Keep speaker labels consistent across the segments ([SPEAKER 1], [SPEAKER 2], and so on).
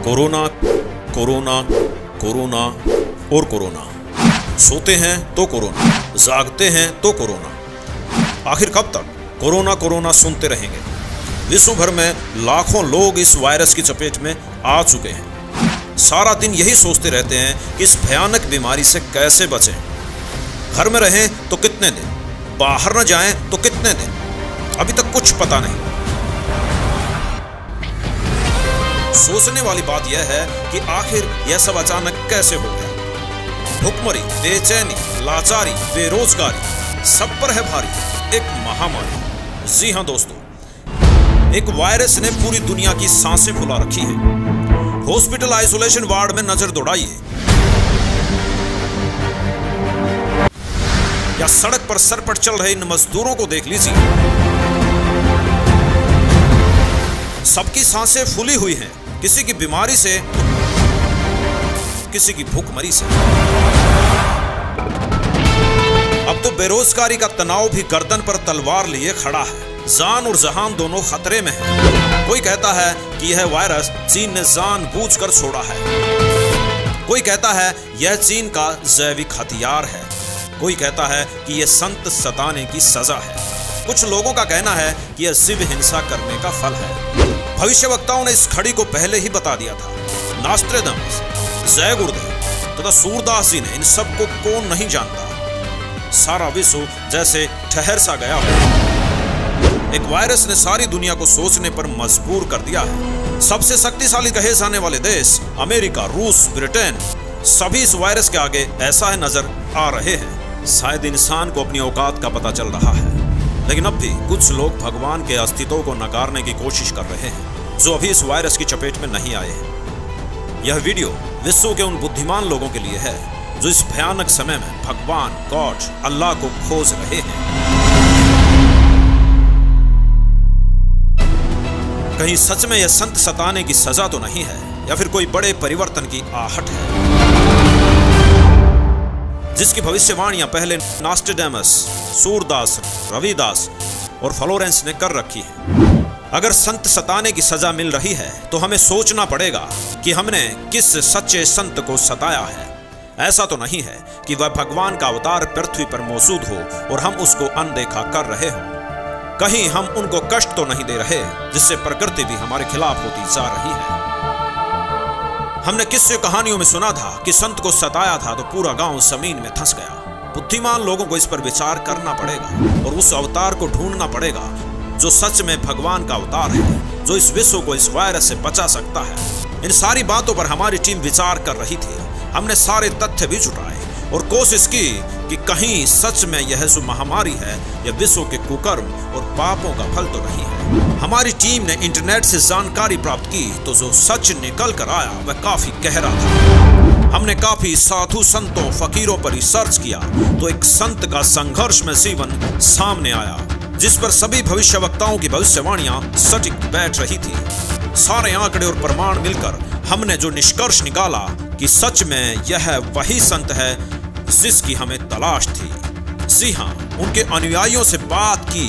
[SPEAKER 1] Corona, corona, corona और corona. सोते हैं तो कोरोना, जागते हैं तो कोरोना। आखिर कब तक कोरोना कोरोना सुनते रहेंगे? विश्व भर में लाखों लोग इस वायरस की चपेट में आ चुके हैं। सारा दिन यही सोचते रहते हैं कि इस भयानक बीमारी से कैसे बचें। घर में रहें तो कितने दिन, बाहर न जाएं तो कितने दिन, अभी तक कुछ पता नहीं। सोचने वाली बात यह है कि आखिर यह सब अचानक कैसे हो गया। भुखमरी, बेचैनी, लाचारी, बेरोजगारी सब पर है भारी एक महामारी। जी हां दोस्तों, एक वायरस ने पूरी दुनिया की सांसें फुला रखी है। हॉस्पिटल आइसोलेशन वार्ड में नजर दौड़ाइए या सड़क पर सर पर चल रहे इन मजदूरों को देख लीजिए। सबकी सांसें फूली हुई हैं, किसी की बीमारी से, किसी की भूखमरी से। अब तो बेरोजगारी का तनाव भी गर्दन पर तलवार लिए खड़ा है। जान और जहान दोनों खतरे में हैं। कोई कहता है कि यह वायरस चीन ने जानबूझकर छोड़ा है। कोई कहता है यह चीन का जैविक हथियार है। कोई कहता है कि यह संत सताने की सजा है। कुछ लोगों का कहना है कि यह शिव हिंसा करने का फल है। भविष्यवक्ताओं ने इस घड़ी को पहले ही बता दिया था। नॉस्ट्रेडमस, जय गुरुदेव तथा सूरदास जी ने इन सब को कौन नहीं जानता। सारा विश्व जैसे ठहर सा गया हो। एक वायरस ने सारी दुनिया को सोचने पर मजबूर कर दिया है। सबसे शक्तिशाली कहे जाने वाले देश अमेरिका, रूस, ब्रिटेन सभी इस वायरस के आगे ऐसा है नजर आ रहे हैं। शायद इंसान को अपनी औकात का पता चल रहा है, लेकिन अब भी कुछ लोग भगवान के अस्तित्व को नकारने की कोशिश कर रहे हैं, जो अभी इस वायरस की चपेट में नहीं आए हैं। यह वीडियो विश्व के उन बुद्धिमान लोगों के लिए है जो इस भयानक समय में भगवान, गॉड, अल्लाह को खोज रहे हैं। कहीं सच में यह संत सताने की सजा तो नहीं है, या फिर कोई बड़े परिवर्तन की आहट है, जिसकी भविष्यवाणियां पहले नॉस्ट्रेडमस, सूरदास, रविदास और फ्लोरेंस ने कर रखी है। अगर संत सताने की सजा मिल रही है तो हमें सोचना पड़ेगा कि हमने किस सच्चे संत को सताया है। ऐसा तो नहीं है कि वह भगवान का अवतार पृथ्वी पर मौजूद हो और हम उसको अनदेखा कर रहे हों। कहीं हम उनको कष्ट तो नहीं दे रहे जिससे प्रकृति भी हमारे खिलाफ होती जा रही है। हमने किस्से कहानियों में सुना था कि संत को सताया था तो पूरा गांव जमीन में धंस गया। बुद्धिमान लोगों को इस पर विचार करना पड़ेगा और उस अवतार को ढूंढना पड़ेगा जो सच में भगवान का अवतार है, जो इस विश्व को इस वायरस से बचा सकता है। इन सारी बातों पर हमारी टीम विचार कर रही थी। हमने सारे तथ्य भी जुटाए और कोशिश की कि कहीं सच में यह जो महामारी है यह विश्व के कुकर्म और पापों का फल तो नहीं है। हमारी टीम ने इंटरनेट से जानकारी प्राप्त की तो जो सच निकल कर आया वह काफी गहरा था। हमने काफी साधु संतों, फकीरों पर रिसर्च किया तो एक संत का संघर्ष में जीवन सामने आया, जिस पर सभी भविष्यवक्ताओं की भविष्यवाणियां सटीक बैठ रही थी। सारे आंकड़े और प्रमाण मिलकर हमने जो निष्कर्ष निकाला कि सच में यह वही संत है जिसकी हमें तलाश थी। जी हां, उनके अनुयायियों से बात की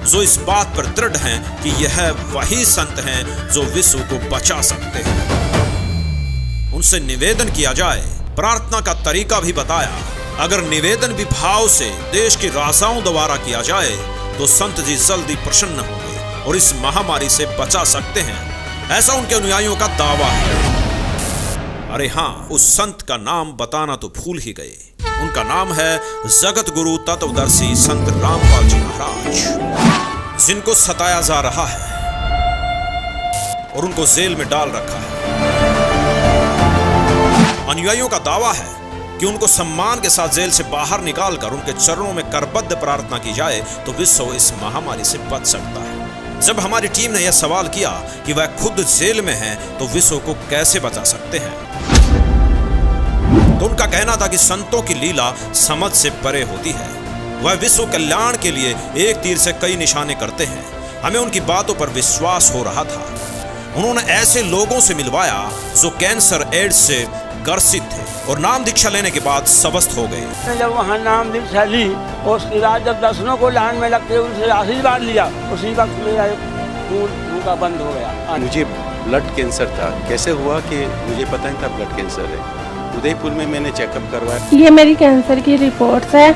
[SPEAKER 1] जो इस बात पर दृढ़ हैं कि यह वही संत हैं जो विश्व को बचा सकते हैं। उनसे निवेदन किया जाए, प्रार्थना का तरीका भी बताया। अगर निवेदन भी भाव से देश के राजाओं द्वारा किया जाए तो संत जी जल्दी प्रसन्न होंगे और इस महामारी से बचा सकते हैं, ऐसा उनके अनुयायियों का दावा है। अरे हाँ, उस संत का नाम बताना तो भूल ही गए। उनका नाम है जगत गुरु तत्वदर्शी संत रामपाल जी महाराज, जिनको सताया जा रहा है और उनको जेल में डाल रखा है। अनुयायियों का दावा है कि उनको सम्मान के साथ जेल से बाहर निकालकर उनके चरणों में करबद्ध प्रार्थना की जाए तो विश्व इस महामारी से बच सकता है। जब हमारी टीम ने यह सवाल किया कि वह खुद जेल में हैं तो विश्व को कैसे बचा सकते हैं, तो उनका कहना था कि संतों की लीला समझ से परे होती है। वह विश्व कल्याण के लिए एक तीर से कई निशाने करते हैं। हमें उनकी बातों पर विश्वास हो रहा था। उन्होंने ऐसे लोगों से मिलवाया जो कैंसर, एड्स से ग्रसित थे और नाम दीक्षा लेने के बाद स्वस्थ हो गए।
[SPEAKER 2] जब वहाँ नाम दीक्षा ली और उसके बाद जब दर्शनों को लाइन में लगते उनसे आशीर्वाद लिया, उसी वक्त मेरा खून उनका बंद हो गया।
[SPEAKER 3] मुझे ब्लड कैंसर था। कैसे हुआ कि मुझे पता नहीं था ब्लड कैंसर है। उदयपुर में मैंने चेकअप करवाया।
[SPEAKER 4] ये मेरी कैंसर की रिपोर्ट्स है।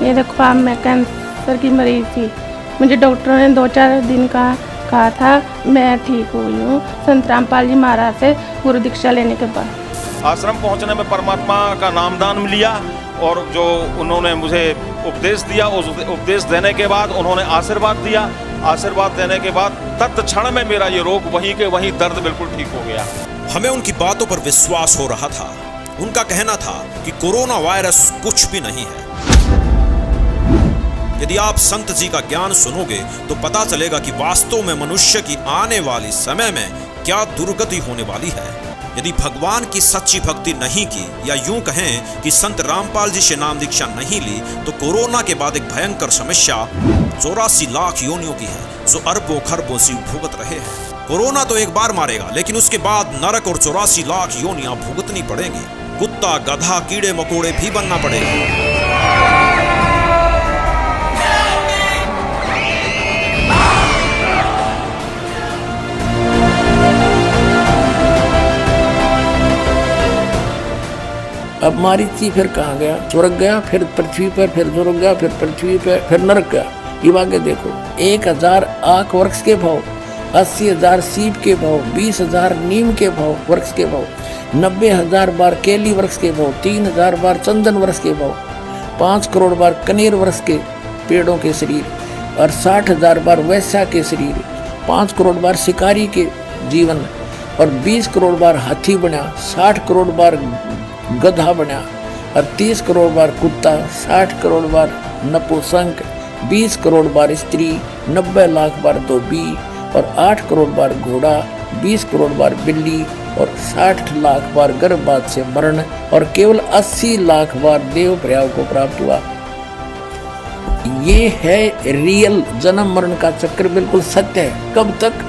[SPEAKER 4] ये देखो आप, मैं कैंसर की मरीज थी। मुझे डॉक्टरों ने 2-4 दिन का कहा था। मैं ठीक हुई हूँ संत रामपाल जी महाराज से गुरु दीक्षा लेने के बाद।
[SPEAKER 5] आश्रम पहुंचने में परमात्मा का नामदान लिया और जो उन्होंने मुझे उपदेश दिया, उस उपदेश देने के बाद उन्होंने आशीर्वाद दिया। आशीर्वाद देने के बाद तत्क्षण में मेरा ये रोग वहीं के वहीं दर्द बिल्कुल ठीक हो गया।
[SPEAKER 1] हमें उनकी बातों पर विश्वास हो रहा था। उनका कहना था कि कोरोना वायरस कुछ भी नहीं है। यदि आप संत जी का ज्ञान सुनोगे तो पता चलेगा कि वास्तव में मनुष्य की आने वाली समय में क्या दुर्गति होने वाली है। यदि भगवान की सच्ची भक्ति नहीं की, या यूं कहें कि संत रामपाल जी से नाम दीक्षा नहीं ली, तो कोरोना के बाद एक भयंकर समस्या 84 लाख योनियों की है जो अरबों खरबों जीव भुगत रहे हैं। कोरोना तो एक बार मारेगा, लेकिन उसके बाद नरक और 84 लाख योनियां भुगतनी पड़ेंगी। कुत्ता, गधा, कीड़े मकोड़े भी बनना पड़ेगा।
[SPEAKER 6] अब मारीची फिर कहाँ गया? स्वर्ग गया, फिर पृथ्वी पर, फिर स्वर्ग गया, फिर पृथ्वी पर, फिर नरक गया। ये आगे देखो, 1000 आख वृक्ष के भाव, 80,000 सीप के भाव, 20,000 नीम के भाव वृक्ष के भाव, 90,000 बार केली वृक्ष के भाव, 3,000 बार चंदन वृक्ष के भाव, 5 करोड़ बार कनेर वृक्ष के पेड़ों के शरीर, और 60,000 बार वैश्या के शरीर, 5 करोड़ बार शिकारी के जीवन, और 20 करोड़ बार हाथी बना, 60 करोड़ बार गधा बना, और 30 करोड़ बार कुत्ता, 60 करोड़ बार नपुंसक, 20 करोड़ बार स्त्री, 90 लाख बार धोबी, और 8 करोड़ बार घोड़ा, 20 करोड़ बार बिल्ली, और 60 लाख बार गर्भपात से मरण, और केवल 80 लाख बार देव प्रयाग को प्राप्त हुआ। ये है रियल जन्म मरण का चक्र, बिल्कुल सत्य है। कब तक?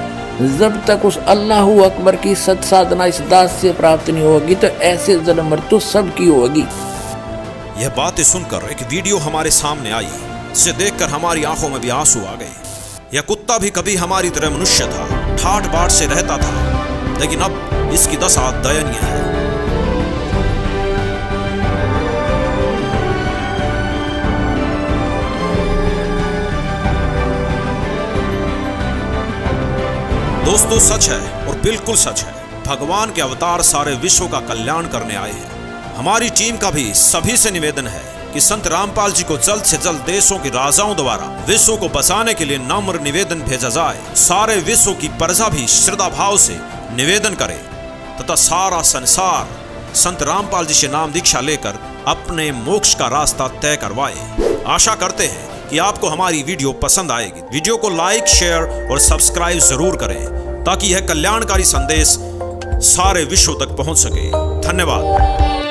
[SPEAKER 6] जब तक उस अल्लाहू अकबर की सत साधना इस दास से प्राप्त नहीं होगी, तो ऐसे जन्म मृत्यु सबकी होगी।
[SPEAKER 1] यह बातें सुनकर एक वीडियो हमारे सामने आई, जिसे देखकर हमारी आंखों में भी आंसू आ गए। यह कुत्ता भी कभी हमारी तरह मनुष्य था, ठाट बाट से रहता था, लेकिन अब इसकी दशा दयनीय है। दोस्तों, सच है और बिल्कुल सच है, भगवान के अवतार सारे विश्व का कल्याण करने आए हैं। हमारी टीम का भी सभी से निवेदन है कि संत रामपाल जी को जल्द से जल्द देशों के राजाओं द्वारा विश्व को बचाने के लिए नम्र निवेदन भेजा जाए। सारे विश्व की प्रजा भी श्रद्धा भाव से निवेदन करे तथा सारा संसार संत रामपाल जी से नाम दीक्षा लेकर अपने मोक्ष का रास्ता तय करवाए। आशा करते हैं कि आपको हमारी वीडियो पसंद आएगी। वीडियो को लाइक, शेयर और सब्सक्राइब जरूर करें ताकि यह कल्याणकारी संदेश सारे विश्व तक पहुंच सके। धन्यवाद।